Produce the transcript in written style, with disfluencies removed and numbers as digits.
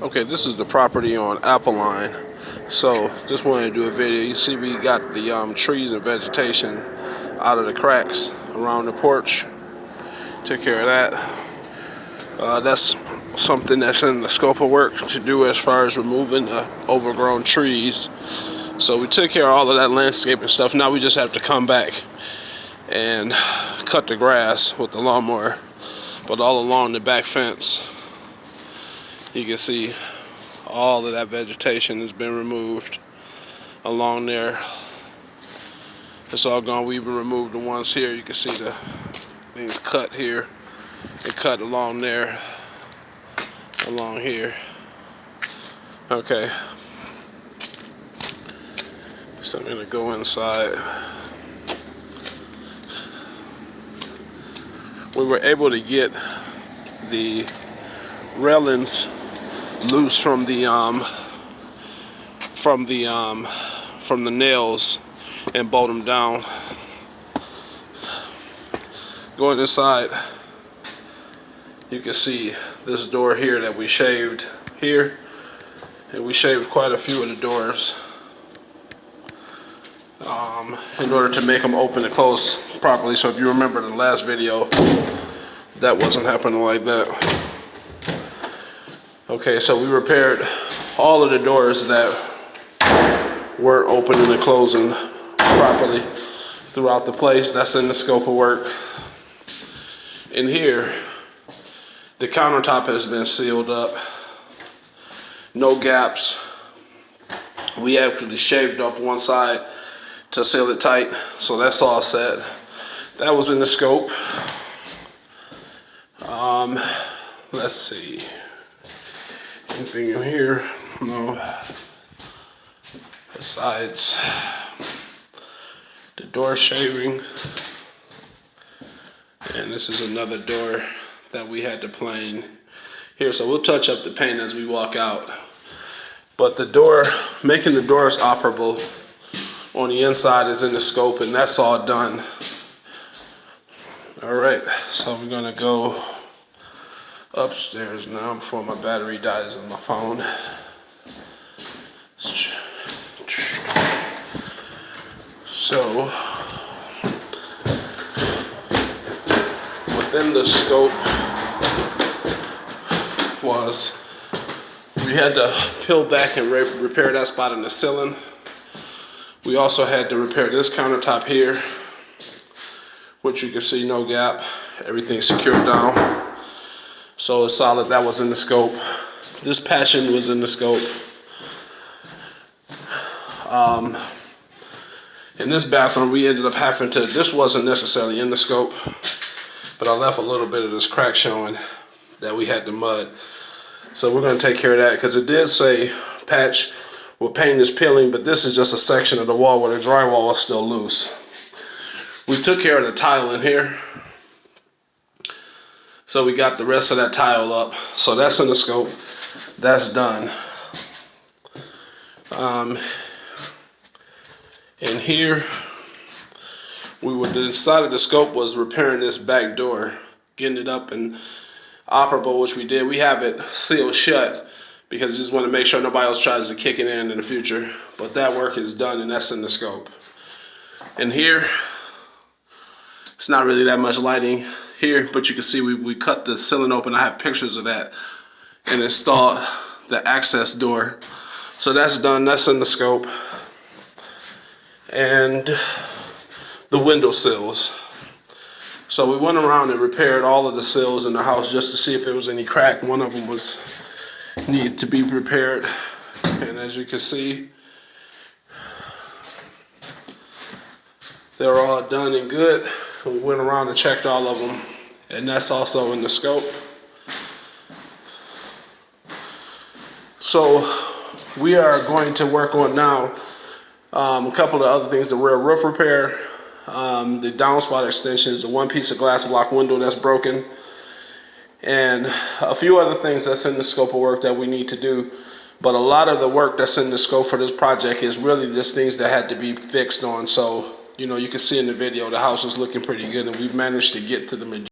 Okay, this is the property on Apple. So just wanted to do a video. You see we got the trees and vegetation out of the cracks around the porch. Took care of that. That's something that's in the scope of work to do as far as removing the overgrown trees. So we took care of all of that landscaping stuff. Now we just have to come back and cut the grass with the lawnmower. But all along the back fence, you can see all of that vegetation has been removed along there. It's all gone. We even removed the ones here. You can see the things cut here and cut along there, along here. Okay. So I'm gonna go inside. We were able to get the railings loose from the nails and bolt them down. Going inside, you can see this door here that we shaved here, and we shaved quite a few of the doors in order to make them open and close properly. So if you remember the last video, that wasn't happening like that. Okay, so we repaired all of the doors that weren't opening and closing properly throughout the place. That's in the scope of work. In here, the countertop has been sealed up. No gaps. We actually shaved off one side to seal it tight, so that's all set. That was in the scope. Let's see. Anything in here? No. Besides the door shaving. And this is another door that we had to plane here. So we'll touch up the paint as we walk out. But the door, making the doors operable on the inside is in the scope, and that's all done. All right, so we're gonna go upstairs now before my battery dies on my phone. So within the scope was we had to peel back and repair that spot in the ceiling. We also had to repair this countertop here, which you can see no gap. Everything's secured down. So it's solid. That was in the scope. This patching was in the scope. In this bathroom, we ended up having to, this wasn't necessarily in the scope, but I left a little bit of this crack showing that we had the mud. So we're going to take care of that, because it did say patch where paint is peeling, but this is just a section of the wall where the drywall is still loose. We took care of the tile in here. So we got the rest of that tile up. So that's in the scope. That's done. And here, the side of the scope was repairing this back door, getting it up and operable, which we did. We have it sealed shut because we just want to make sure nobody else tries to kick it in the future. But that work is done, and that's in the scope. And here, it's not really that much lighting here, but you can see we cut the ceiling open. I have pictures of that, and installed the access door. So that's done. That's in the scope. And the window sills. So we went around and repaired all of the sills in the house just to see if there was any crack. One of them needed to be repaired, and as you can see, they're all done and good. We went around and checked all of them, and that's also in the scope. So we are going to work on now a couple of other things: the rear roof repair, the downspout extensions, the one piece of glass block window that's broken, and a few other things that's in the scope of work that we need to do. But a lot of the work that's in the scope for this project is really just things that had to be fixed on. So, you know, you can see in the video the house is looking pretty good, and we've managed to get to the majority.